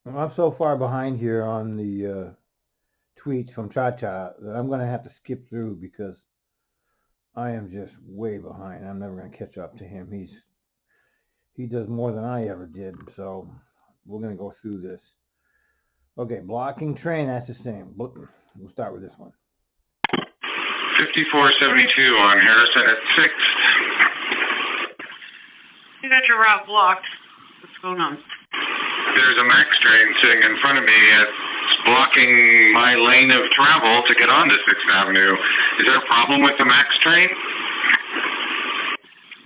Well, I'm so far behind here on the tweets from Cha Cha that I'm going to have to skip through because I am just way behind. I'm never going to catch up to him. He does more than I ever did. So we're going to go through this. Okay, blocking train. That's the same. We'll start with this one. 5472 on Harrison at 6th. You got your route blocked. What's going on? There's a MAX train sitting in front of me. It's blocking my lane of travel to get onto 6th Avenue. Is there a problem with the MAX train?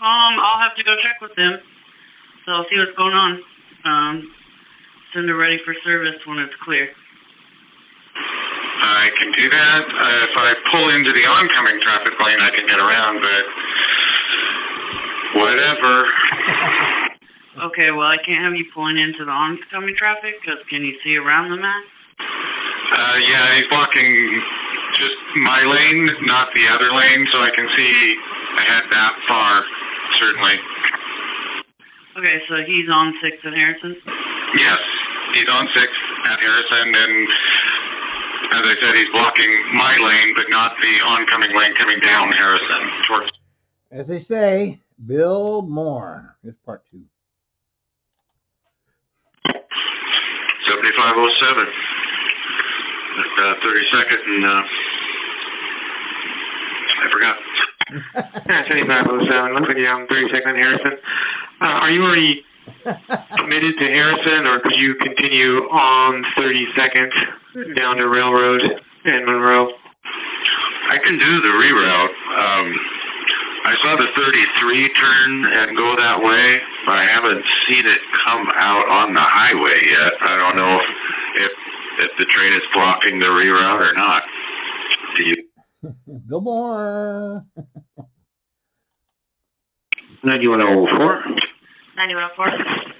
I'll have to go check with them. So I'll see what's going on. Send it ready for service when it's clear. I can do that. If I pull into the oncoming traffic lane, I can get around, but whatever. Okay, well, I can't have you pulling into the oncoming traffic, because can you see around the map? Yeah, he's blocking just my lane, not the other lane, so I can see ahead that far, certainly. Okay, so he's on 6th and Harrison? Yes, he's on 6th at Harrison, and as I said, he's blocking my lane, but not the oncoming lane coming down Harrison towards. As they say, Bill Moore. Here's part 2. 7507. 32nd, and I forgot. 7507. Looks like you're on 32nd Harrison. Are you already committed to Harrison, or could you continue on 32nd down to Railroad and Monroe? I can do the reroute. I saw the 33 turn and go that way, but I haven't seen it come out on the highway yet. I don't know if the train is blocking the reroute or not. Do you? Bill Moore. 9104. 9104.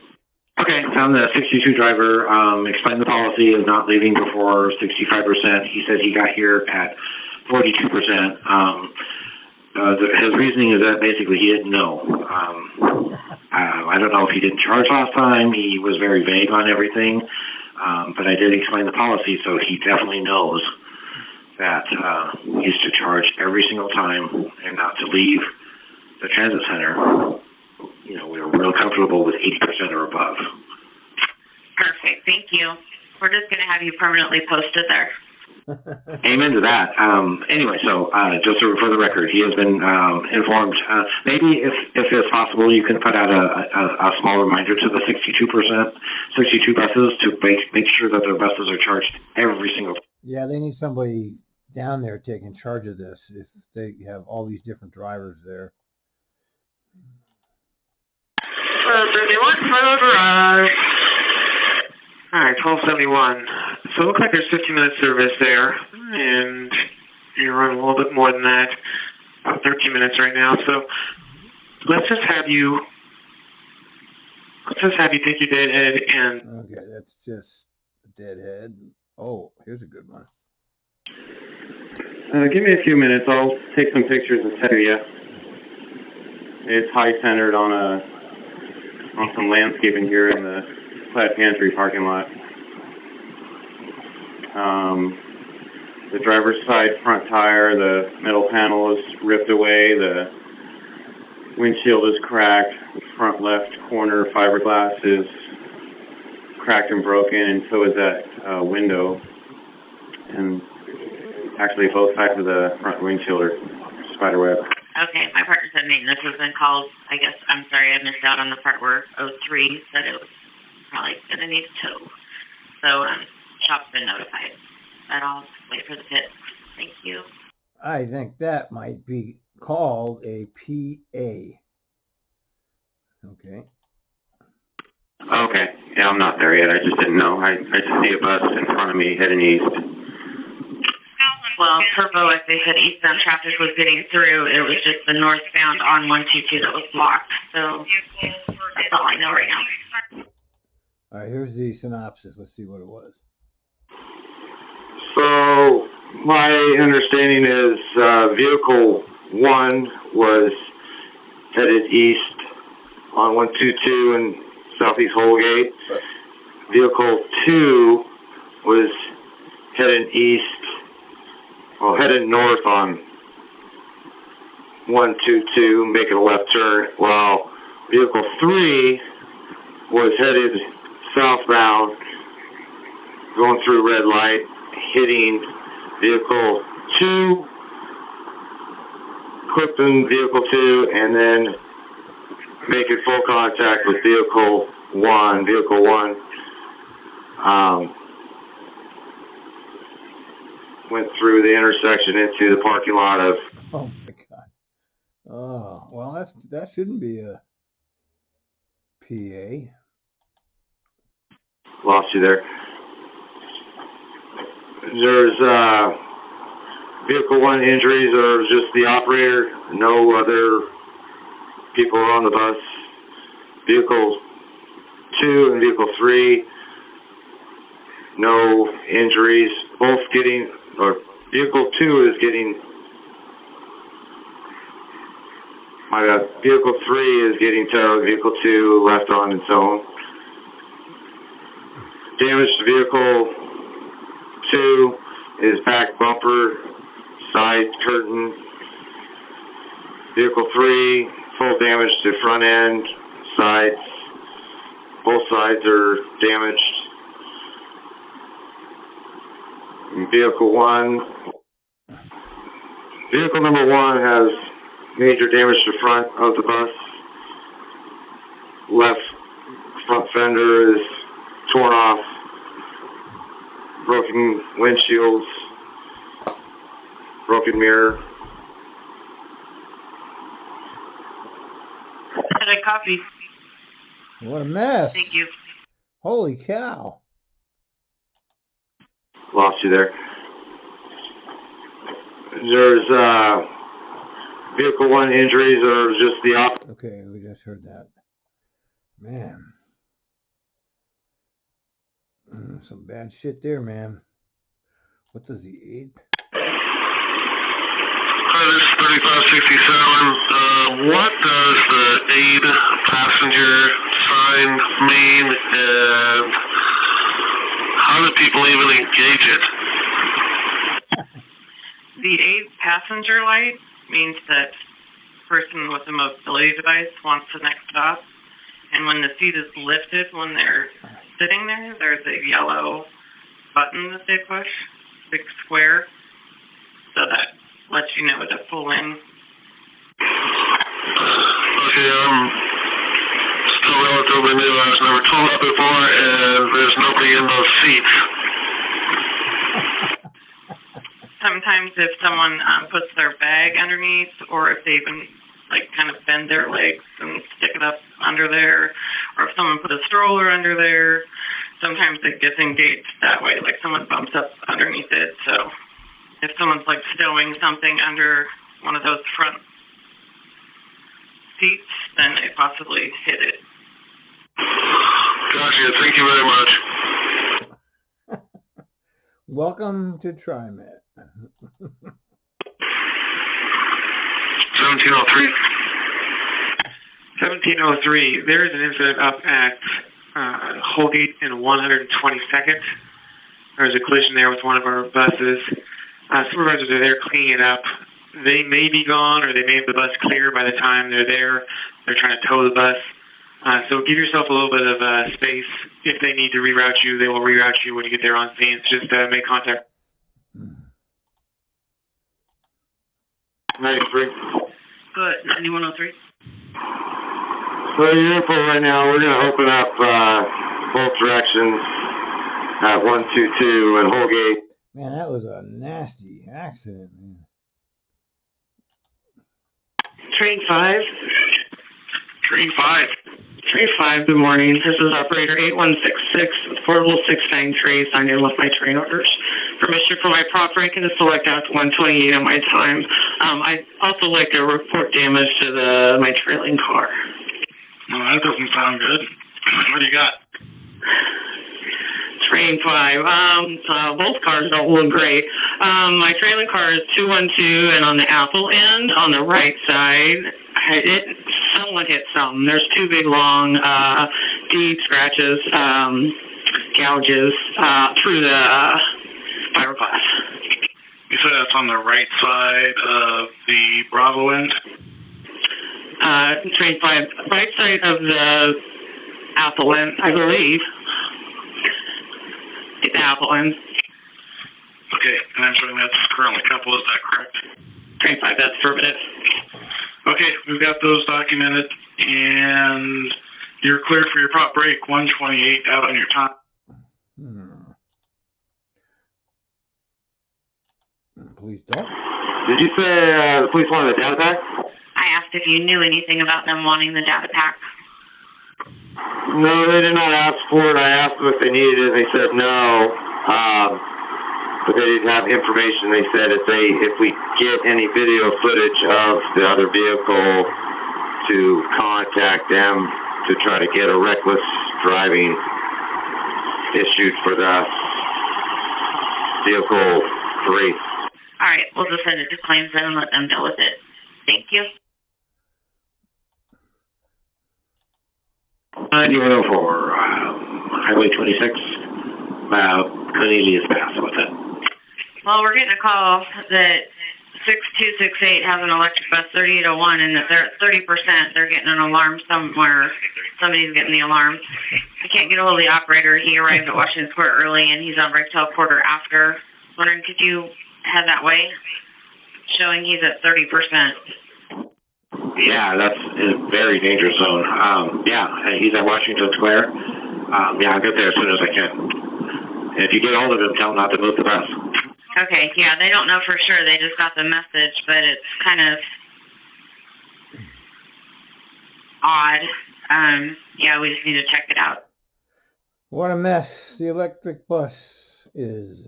Okay, I'm the 62 driver. Explained the policy of not leaving before 65%. He said he got here at 42%. His reasoning is that basically he didn't know. I don't know if he didn't charge last time. He was very vague on everything. But I did explain the policy, so he definitely knows that he's to charge every single time and not to leave the transit center. You know, we're real comfortable with 80% or above. Perfect, thank you. We're just going to have you permanently posted there. Amen to that. Anyway, so just for the record, he has been informed. Maybe if it's possible, you can put out a small reminder to the 62 buses to make sure that their buses are charged every single time. Yeah, they need somebody down there taking charge of this if they have all these different drivers there. 31, final drive. All right, 1271. So it looks like there's 15-minute service there, and you're running a little bit more than that, about 13 minutes right now. So let's just have you take your deadhead and. Okay, that's just a deadhead. Oh, here's a good one. Give me a few minutes. I'll take some pictures and send you. It's high-centered on some landscaping here in the Plaid Pantry parking lot. The driver's side front tire, the metal panel is ripped away, the windshield is cracked, the front left corner fiberglass is cracked and broken, and so is that window. And actually both sides of the front windshield are spiderweb. Okay, my partner said maintenance has been called. I guess, I'm sorry, I missed out on the part where 03 said it was probably going to need a tow. So, shop's been notified. But I'll wait for the pit. Thank you. I think that might be called a PA. Okay. Okay. Yeah, I'm not there yet. I just didn't know. I just see a bus in front of me heading east. Well, Turbo, as they said, eastbound traffic was getting through. It was just the northbound on 122 that was blocked. So that's all I know right now. All right, here's the synopsis. Let's see what it was. So my understanding is vehicle 1 was headed east on 122 and Southeast Holgate. Vehicle 2 was heading heading north on 122, making a left turn, while Vehicle 3 was headed southbound, going through red light, hitting Vehicle 2, clipping Vehicle 2, and then making full contact with Vehicle 1. Vehicle 1 went through the intersection into the parking lot of... Oh my God. Oh, well, that shouldn't be a PA. Lost you there. There's Vehicle 1 injuries are just the operator, no other people on the bus. Vehicle 2 and Vehicle 3, no injuries. Both getting, or Vehicle 2 is getting, my bad, Vehicle 3 is getting towed, Vehicle 2 left on its own. Damage to Vehicle 2 is back bumper, side curtain. Vehicle 3, full damage to front end, sides. Both sides are damaged. Vehicle number 1 has major damage to front of the bus. Left front fender is torn off. Broken windshields. Broken mirror. Had a coffee. What a mess. Thank you. Holy cow. Lost you there. There's Vehicle 1 injuries are just the opposite. Okay, we just heard that. Man. Some bad shit there, man. What does the aid? Hi, this is 3567. What does the aid passenger sign mean, and how do people even engage it? The aid passenger light means that person with a mobility device wants the next stop, and when the seat is lifted, when they're sitting there, there's a yellow button that they push, big square, so that lets you know to pull in. Okay, I'm still relatively new. I was never told that before, and there's nobody in those seats. Sometimes if someone puts their bag underneath, or if they even kind of bend their legs and stick it up under there, or if someone put a stroller under there, sometimes it gets engaged that way, like someone bumps up underneath it. So if someone's stowing something under one of those front seats, then they possibly hit it. Gotcha, thank you very much. Welcome to TriMet. 1703. 1703, there is an incident up at Holgate in 122nd. There was a collision there with one of our buses. Supervisors are there cleaning it up. They may be gone, or they may have the bus clear by the time they're there. They're trying to tow the bus. So give yourself a little bit of space. If they need to reroute you, they will reroute you when you get there on scene. Just make contact. 93. Good, 9103. So the airport right now, we're going to open up both directions at 122 and Holgate. Man, that was a nasty accident, man. Train 5. Train 5. Train 5, good morning. This is operator 8166 with portable 6-9 tray signed in with my train orders. Permission for my prop ranking to select out to 128 on my time. I'd also like to report damage to my trailing car. Well, that doesn't sound good. What do you got? Train 5. Both cars don't look great. My trailing car is 212, and on the Apple end, on the right side, someone hit something. There's two big, long, deep scratches. gouges through the fiberglass. You said that's on the right side of the Bravo end? Right side of the apple end, I believe. The apple end. Okay, and I'm showing that's currently coupled, is that correct? Train 5, that's affirmative. Okay, we've got those documented, and you're clear for your prop break 128 out on your top. Please don't. Did you say the police wanted a data pack? I asked if you knew anything about them wanting the data pack. No, they did not ask for it. I asked them if they needed it, and they said no. But they didn't have information. They said if we get any video footage of the other vehicle, to contact them to try to get a reckless driving issued for the vehicle 3. All right, we'll just send it to claims then and let them deal with it. Thank you. 9104, Highway 26, Cornelius Pass, what's that? Well, we're getting a call that 6268 has an electric bus 3801 and that they're at 30%. They're getting an alarm somewhere. Somebody's getting the alarm. I can't get a hold of the operator. He arrived at Washington Square early and he's on break till quarter after. Wondering, could you head that way? Showing he's at 30%. Yeah, that's a very dangerous zone. Yeah, he's at Washington Square. Yeah, I'll get there as soon as I can. If you get hold of him, tell him not to move the bus. Okay, yeah, they don't know for sure. They just got the message, but it's kind of odd. Yeah, we just need to check it out. What a mess the electric bus is.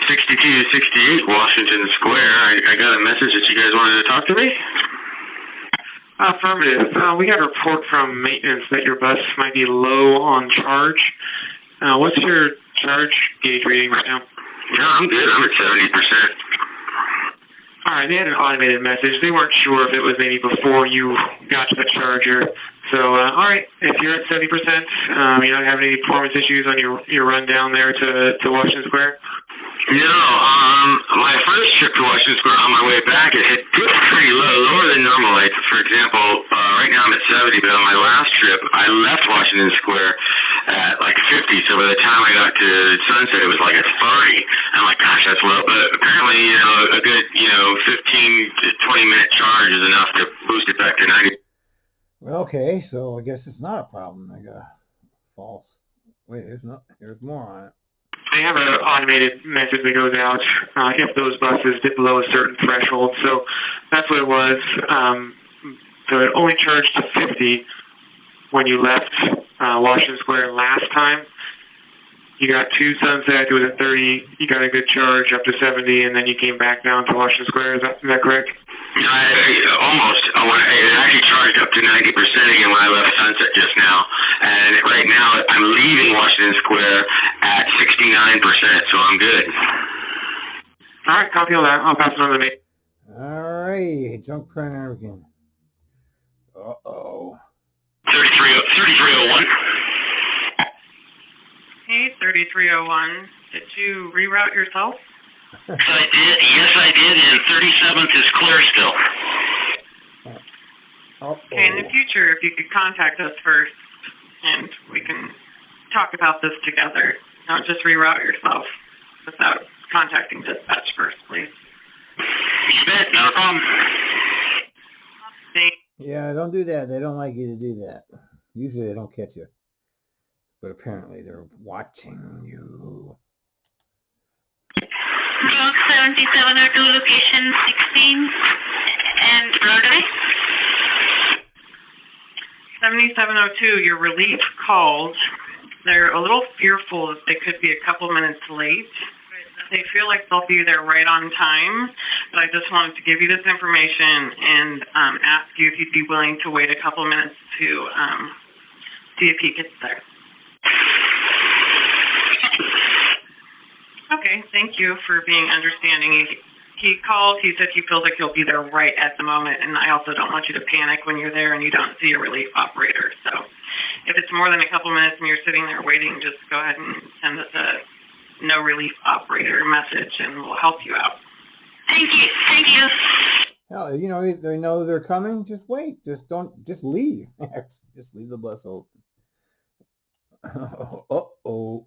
6268 Washington Square. I got a message that you guys wanted to talk to me. Affirmative. We got a report from maintenance that your bus might be low on charge. What's your charge gauge reading right now? No, I'm good. I'm at 70%. All right, they had an automated message. They weren't sure if it was maybe before you got to the charger. So, all right, if you're at 70%, you don't have any performance issues on your run down there to Washington Square? No, my first trip to Washington Square on my way back, it dipped pretty low, lower than normal. Like, for example, right now I'm at 70, but on my last trip, I left Washington Square at like 50, so by the time I got to Sunset, it was like at 30. I'm like, gosh, that's low, but apparently, a good, 15 to 20-minute charge is enough to boost it back to 90. Well, okay, so I guess it's not a problem. I got false. Wait, there's more on it. They have an automated message that goes out if those buses dip below a certain threshold. So that's what it was. So it only charged to 50 when you left Washington Square last time. You got to Sunset, it was at 30. You got a good charge up to 70, and then you came back down to Washington Square. Is that correct? Almost. It actually charged up to 90% again when I left Sunset just now. And right now, I'm leaving Washington Square at 69%, so I'm good. All right, copy all that. I'll pass it on to me. All right, junk printer again. Uh-oh. 3301. Hey, 3301. Did you reroute yourself? Yes, I did. Yes, I did. And 37th is clear still. Okay, in the future, if you could contact us first, and we can talk about this together. Not just reroute yourself without contacting dispatch first, please. You bet. Not a problem. Yeah, don't do that. They don't like you to do that. Usually they don't catch you. But apparently they're watching you. Block 7702, location 16, and Broadway. 7702, your relief called. They're a little fearful that they could be a couple minutes late. They feel like they'll be there right on time, but I just wanted to give you this information and ask you if you'd be willing to wait a couple minutes to see if he gets there. Okay, thank you for being understanding. He called, he said he feels like he'll be there right at the moment, and I also don't want you to panic when you're there and you don't see a relief operator, so if it's more than a couple minutes and you're sitting there waiting, just go ahead and send us a no relief operator message and we'll help you out. Thank you. Thank you. Hell, you know, they know they're coming. Just wait. Just leave. Just leave the bus open. Uh-oh.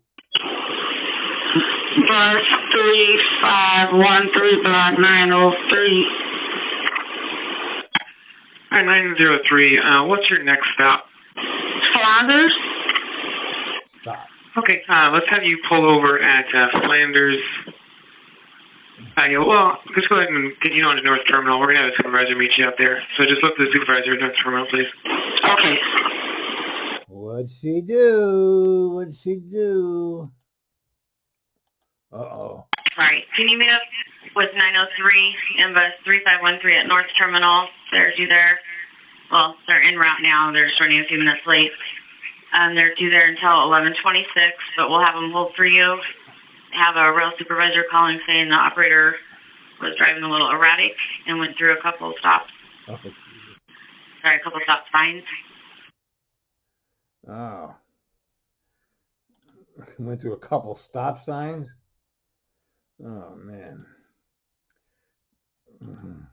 Bus 3513 block 903. All right, 903. What's your next stop? Flanders? Stop. Okay, let's have you pull over at Flanders. Well, just go ahead and get you on to North Terminal. We're going to have a supervisor meet you up there. So just look for the supervisor at North Terminal, please. Okay. What'd she do? What'd she do? Uh-oh. All right. Can you meet up with 903 and bus 3513 at North Terminal? They're due there. Well, they're en route now. They're just running a few minutes late. They're due there until 11:26, but we'll have them hold for you. Have a rail supervisor calling saying the operator was driving a little erratic and went through a couple of stops. Oh, Sorry, a couple of stop signs. oh. Went through a couple stop signs. Oh, man. Mm-hmm.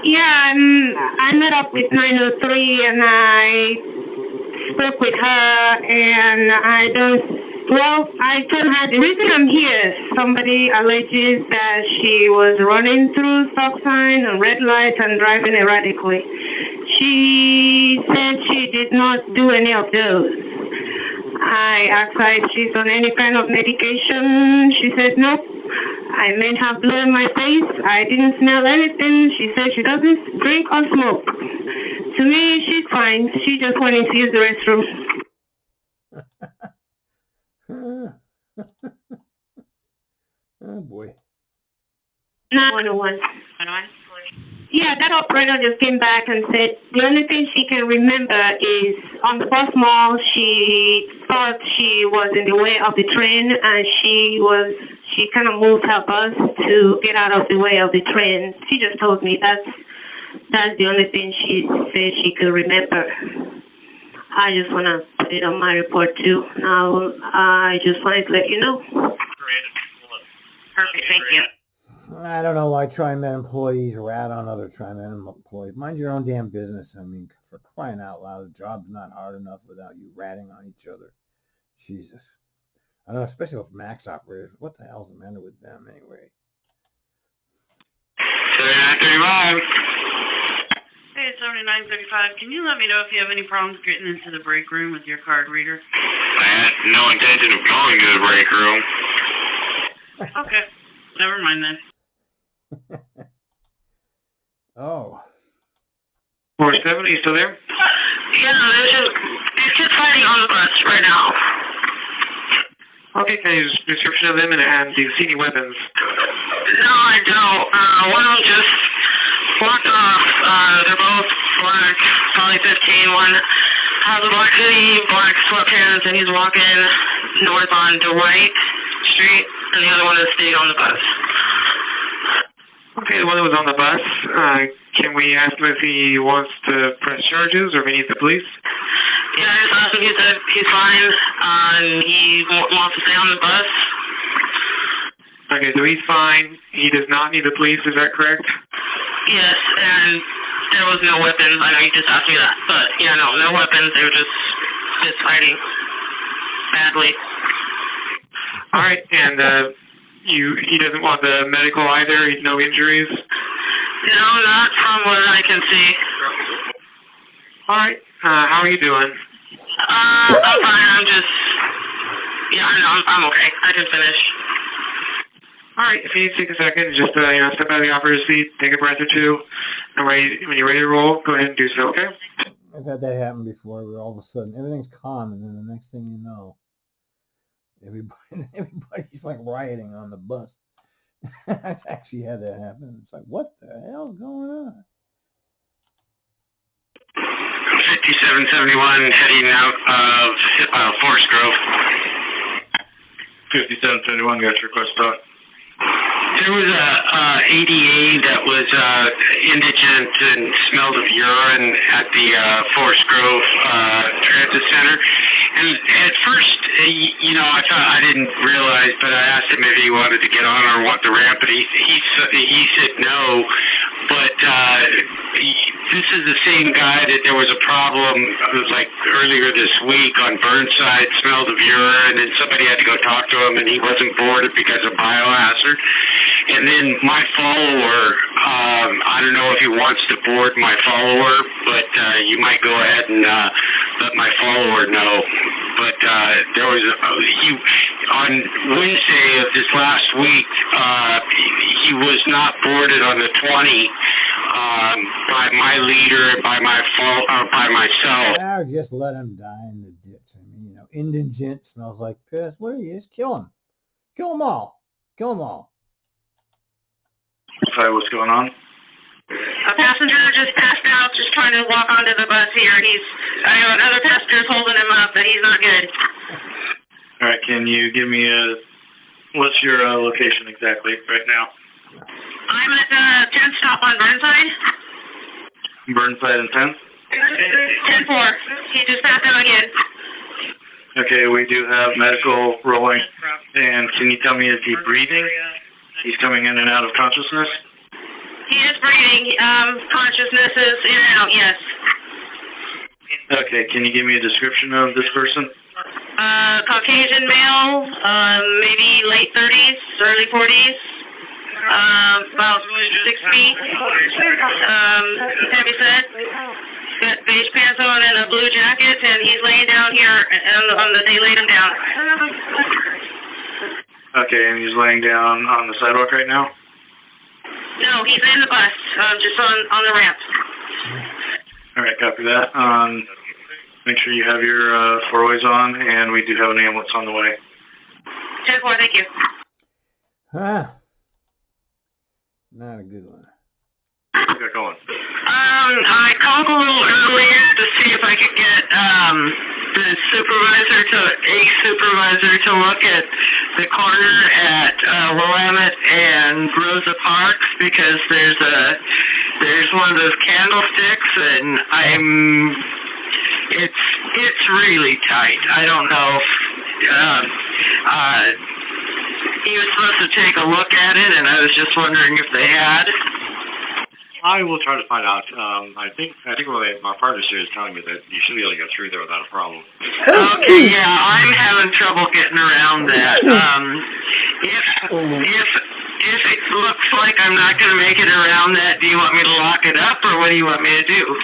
Yeah, I met up with 903 and I spoke with her and I told her the reason I'm here, somebody alleges that she was running through stop sign and red light and driving erratically. She said she did not do any of those. I asked her if she's on any kind of medication. She said no. I may have blood in my face. I didn't smell anything. She said she doesn't drink or smoke. To me, she's fine. She just wanted to use the restroom. Oh, boy. 911. Yeah, that operator just came back and said the only thing she can remember is on the bus mall, she thought she was in the way of the train and she kind of moved her bus to get out of the way of the train. She just told me that's the only thing she said she could remember. I just want to put it on my report too. Now, I just wanted to let you know. Perfect, thank you. I don't know why TriMet employees rat on other TriMet employees. Mind your own damn business. I mean, for crying out loud, the job's not hard enough without you ratting on each other. Jesus. I don't know, especially with max operators. What the hell's the matter with them anyway? 7935. Hey, it's 7935. Can you let me know if you have any problems getting into the break room with your card reader? I had no intention of going to the break room. Okay, never mind then. Oh. 47, are you still there? Yeah, it's just fighting on the bus right now. Okay, can I use a description of them and do you see any weapons? No, I don't. One of them just walked off. They're both black, probably 15. One has a black hoodie, black sweatpants, and he's walking north on Dwight Street, and the other one has stayed on the bus. Okay, the one that was on the bus, can we ask him if he wants to press charges or if he needs the police? Yeah, I just asked him. He said he's fine, and he wants to stay on the bus. Okay, so he's fine. He does not need the police, is that correct? Yes, and there was no weapons. I know you just asked me that, but yeah, no weapons. They were just fighting badly. All right, and he doesn't want the medical either? He's no injuries? No, not from what I can see. All right, how are you doing? I'm fine. I'm okay. I can finish. All right, if you need to take a second, just step out of the operator's seat, take a breath or two, and when you're ready to roll, go ahead and do so, okay? I've had that happen before where all of a sudden everything's calm and then the next thing you know, everybody's like rioting on the bus. I've actually had that happen. It's like, what the hell's going on? 5771 heading out of Forest Grove. 5771, got your request spot. There was a ADA that was indigent and smelled of urine at the Forest Grove Transit Center. And at first, I thought I didn't realize, but I asked him if he wanted to get on or want the ramp, but he said no. But this is the same guy that there was a problem like earlier this week on Burnside, smelled of urine, and somebody had to go talk to him, and he wasn't boarded because of biohazard. And then my follower, I don't know if he wants to board my follower, but you might go ahead and let my follower know. But there was on Wednesday of this last week, he was not boarded on the 20 by my leader and by by myself. Now just let him die in the ditch. I mean, indigent, smells like piss. What are you? Just kill him. Kill them all. Kill them all. Sorry, what's going on? A passenger just passed out, just trying to walk onto the bus here. I have another passenger's holding him up, but he's not good. All right, can you give me what's your location exactly right now? I'm at the 10th stop on Burnside. Burnside and 10th? 10-4. He just passed out again. Okay, we do have medical rolling. And can you tell me, is he breathing? He's coming in and out of consciousness? He is breathing. Consciousness is in and out, yes. Okay, can you give me a description of this person? Caucasian male, maybe late 30s, early 40s. About 6 feet. Heavy set. Got beige pants on and a blue jacket, and he's laying down here they laid him down. Okay, and he's laying down on the sidewalk right now? No, he's in the bus, just on the ramp. All right, copy that. Make sure you have your four-ways on, and we do have an ambulance on the way. 10-4, thank you. Not a good one. Get going. I called a little earlier to see if I could get a supervisor to look at the corner at Willamette and Rosa Parks, because there's one of those candlesticks, and it's really tight. I don't know if he was supposed to take a look at it, and I was just wondering if they had. I will try to find out. I think my partner's here is telling me that you should be able to get through there without a problem. Okay, yeah, I'm having trouble getting around that. If it looks like I'm not going to make it around that, do you want me to lock it up, or what do you want me to do?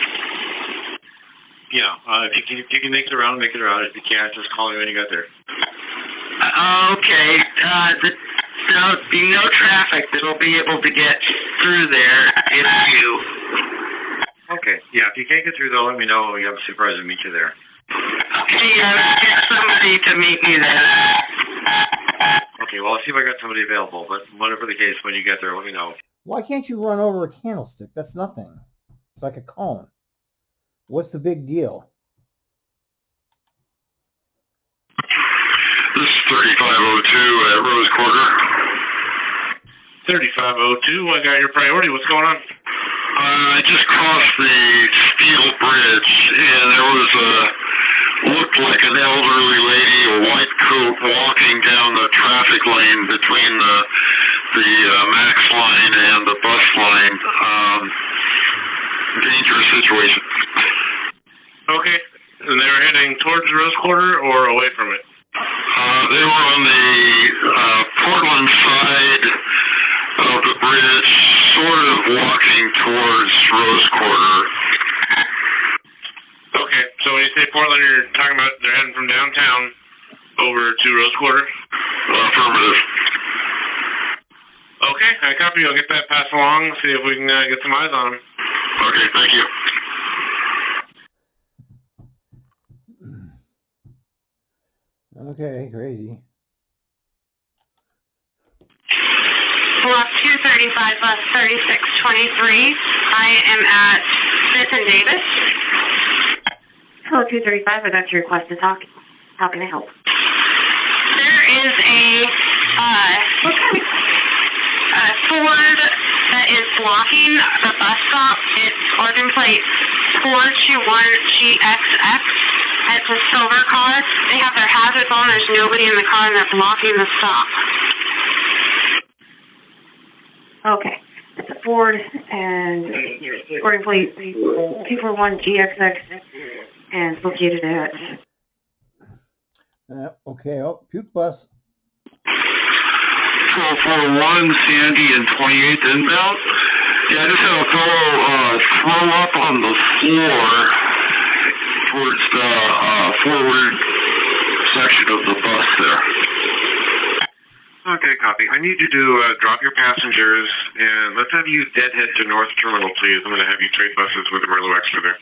Yeah, if you can make it around, make it around. If you can't, just call me when you get there. Okay, there'll be no traffic that'll be able to get through there if you... Okay, yeah, if you can't get through, though, let me know. We have a supervisor meet you there. Okay, get somebody to meet me there. Okay, well, I'll see if I got somebody available, but whatever the case, when you get there, let me know. Why can't you run over a candlestick? That's nothing. It's like a cone. What's the big deal? This is 3502 at Rose Quarter. 3502, I got your priority. What's going on? I just crossed the steel bridge, and there was looked like an elderly lady, a white coat, walking down the traffic lane between the MAX line and the bus line. Dangerous situation. Okay, and they were heading towards Rose Quarter or away from it? They were on the Portland side of the bridge, sort of walking towards Rose Quarter. Okay, so when you say Portland, you're talking about they're heading from downtown over to Rose Quarter? Affirmative. Okay, I copy. I'll get that passed along, see if we can get some eyes on them. Okay, thank you. Okay, crazy. Block 235, bus 3623. I am at Smith and Davis. Hello, 235. I'd like to request to talk. How can I help? There is a billboard that is blocking the bus stop. It's Oregon plate 421GXX. It's a silver car. They have their hazards on. There's nobody in the car, and they're blocking the stop. Okay. It's a Ford and Oregon plate 241GXX, and it's located at... Okay, oh, puke bus. 441 Sandy and 28th inbound. Yeah, I just had a fellow throw up on the floor towards the forward section of the bus there. Okay, copy. I need you to drop your passengers, and let's have you deadhead to North Terminal, please. I'm going to have you trade buses with the Merlo Extra there.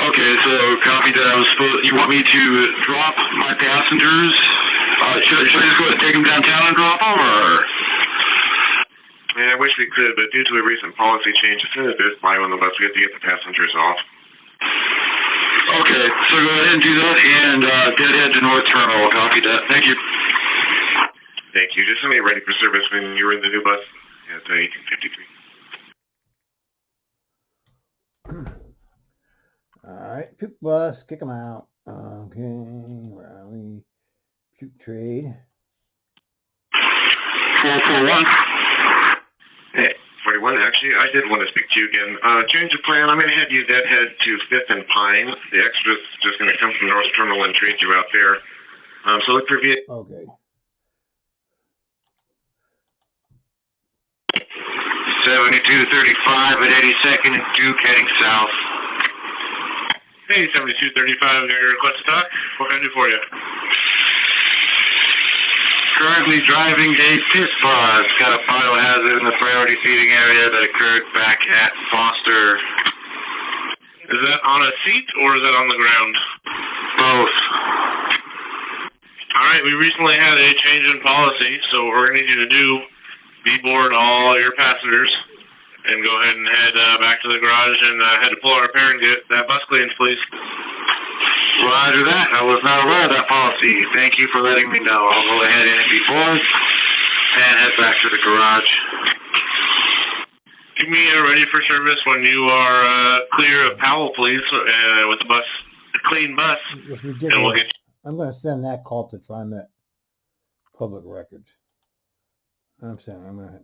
Okay, so copy that. You want me to drop my passengers? Should I just go ahead and take them downtown and drop them, or? Yeah, I wish we could, but due to a recent policy change, as soon as there's bio on the bus, we have to get the passengers off. Okay, so go ahead and do that, and deadhead to North Terminal. Copy that. Thank you. Thank you. Just send me ready for service when you're in the new bus at 1853. All right, puke bus, kick them out. Okay, where are we? Puke trade. 441. Hey, 41. Actually, I did want to speak to you again. Change of plan. I'm going to have you deadhead to 5th and Pine. The extra's just going to come from North Terminal and trade you out there. So look for via... Okay. 7235 at 82nd and Duke heading south. Hey, 7235, your request to talk. What can I do for you? Currently driving a pit bus. Got a biohazard in the priority seating area that occurred back at Foster. Is that on a seat or is that on the ground? Both. Alright, we recently had a change in policy, so what we're going to need you to do, deboard all your passengers and go ahead and head back to the garage and head to pull our repair and get that bus cleaned, please. Roger that. I was not aware of that policy. Thank you for letting me know. I'll go ahead in before and head back to the garage. Keep me ready for service when you are clear of Powell, please, with the bus, the clean bus. It's ridiculous. And we'll get... I'm going to send that call to TriMet Public Records. I'm going to...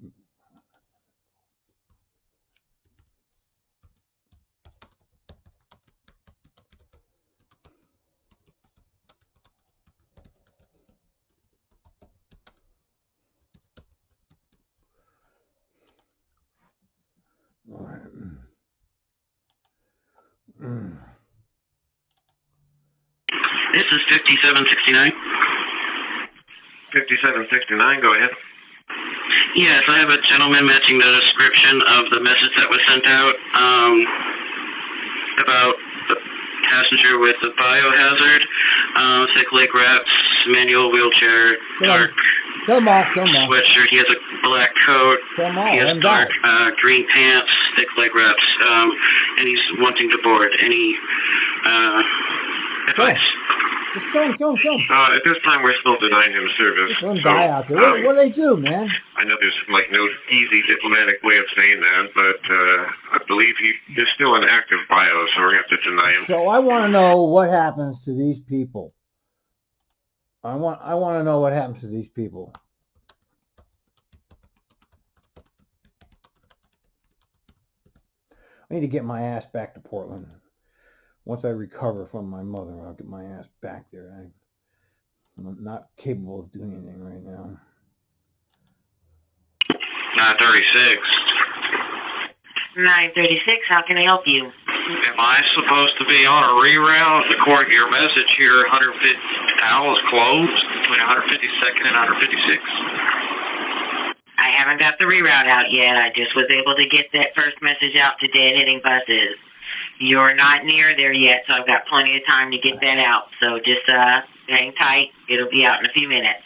All right. This is 5769. 5769, go ahead. Yes, I have a gentleman matching the description of the message that was sent out about the passenger with the biohazard, thick leg wraps, manual wheelchair, dark Come on. sweatshirt. He has a black coat. Come on, He has I'm dark back. green pants, thick leg wraps, and he's wanting to board. Any advice? Just kill him. At this time, we're still denying him service. Just let him die out there. What do they do, man? I know there's like no easy diplomatic way of saying that, but I believe he is still an active bio, so we're going to have to deny him. So I want to know what happens to these people. I want to know what happens to these people. I need to get my ass back to Portland. Once I recover from my mother, I'll get my ass back there. I'm not capable of doing anything right now. 936. 936, how can I help you? Am I supposed to be on a reroute? According to your message here, 150 Powell is closed between 152nd and 156. I haven't got the reroute out yet. I just was able to get that first message out to dead-hitting buses. You're not near there yet, so I've got plenty of time to get that out. So just hang tight. It'll be out in a few minutes.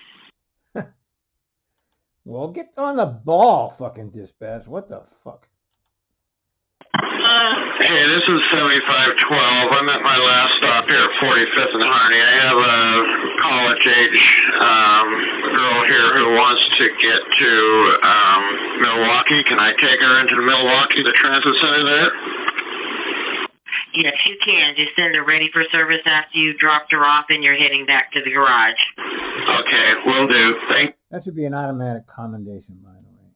Well, get on the ball, fucking dispatch. What the fuck? Hey, this is 7512. I'm at my last stop here at 45th and Harney. I have a college-age girl here who wants to get to Milwaukee. Can I take her into Milwaukee, the transit center there? Yes, you can. Just send her ready for service after you dropped her off and you're heading back to the garage. Okay, will do. Thank. That should be an automatic commendation, by the way.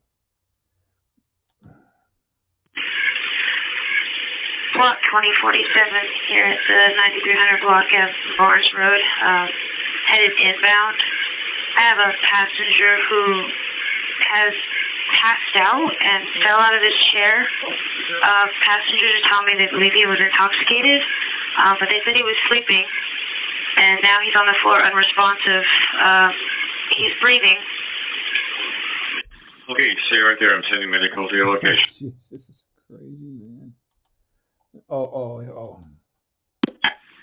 Block 2047 here at the 9300 block of Barnes Road, headed inbound. I have a passenger who has passed out and fell out of his chair. Passengers tell me they believe he was intoxicated, but they said he was sleeping, and now he's on the floor unresponsive. He's breathing. Okay, stay right there. I'm sending medical to your location. Jeez, this is crazy, man. Oh.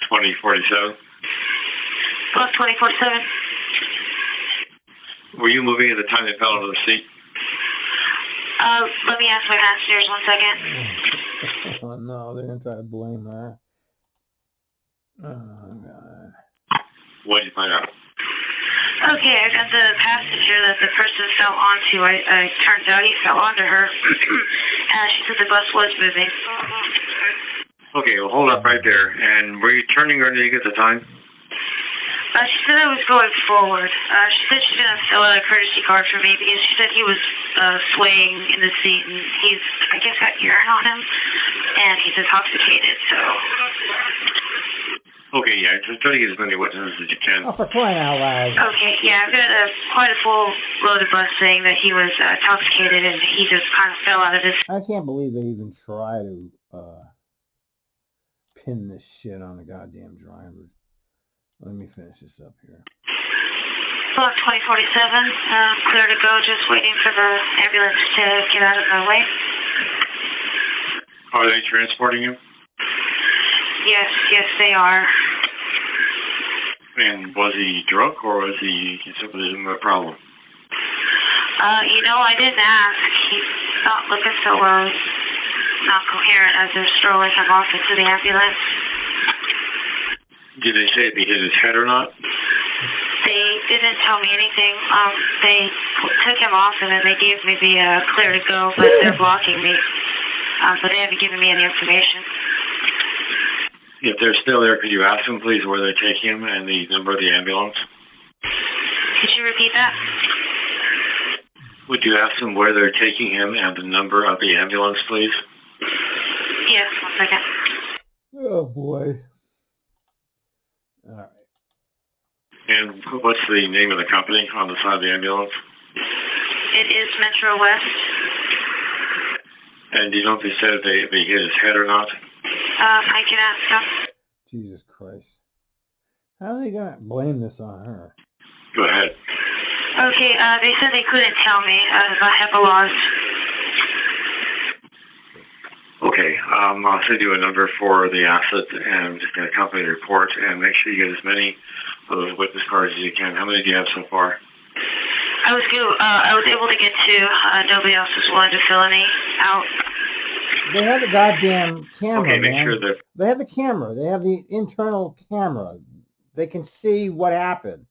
2047. Block 2047. Were you moving at the time they fell out of the seat? Let me ask my passengers 1 second. Oh no, they're gonna try to blame her. Oh god. What did you find out? Okay, I got the passenger that the person fell onto. I turns out he fell onto her. She said the bus was moving. Okay, well, hold up right there. And were you turning or anything at the time? She said I was going forward. She said she's going to fill out a courtesy card for me because she said he was swaying in the seat and he's, I guess, got urine on him and he's intoxicated, so. Okay, yeah, just try to get as many witnesses as you can. Oh, for crying out loud. Okay, yeah, I've got quite a full load of bus saying that he was intoxicated and he just kind of fell out of his. I can't believe they even try to pin this shit on the goddamn drivers. Let me finish this up here. Block 2047, clear to go, just waiting for the ambulance to get out of my way. Are they transporting him? Yes, they are. And was he drunk or was he simply a problem? I didn't ask. He's not looking so well. He's not coherent as they're strolling him off into the ambulance. Did they say if he hit his head or not? They didn't tell me anything. They took him off and then they gave me the clear to go, but they're blocking me. But they haven't given me any information. If they're still there, could you ask them, please, where they're taking him and the number of the ambulance? Could you repeat that? Would you ask them where they're taking him and the number of the ambulance, please? Yes, 1 second. Oh boy. All right. And what's the name of the company on the side of the ambulance? It is Metro West. And do you know if they said if he hit his head or not? I can ask them. Jesus Christ. How are they gonna blame this on her? Go ahead. Okay, they said they couldn't tell me about HIPAA laws. Okay, I'll send you a number for the asset and a company report, and make sure you get as many of those witness cards as you can. How many do you have so far? I was able to get 2. Nobody else was willing to fill any out. They have the goddamn camera, Okay, make man. sure that... They have the camera. They have the internal camera. They can see what happened.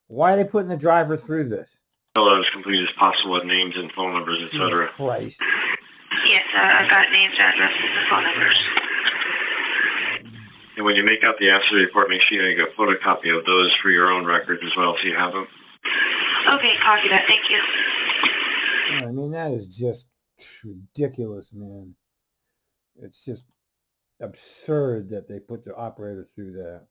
Why are they putting the driver through this? Fill out as complete as possible with names and phone numbers, etc. Christ. Yes, I've got names, addresses, and phone numbers. And when you make out the accident report, make sure you get a photocopy of those for your own records as well, so you have them. Okay, copy that. Thank you. I mean, that is just ridiculous, man. It's just absurd that they put the operator through that.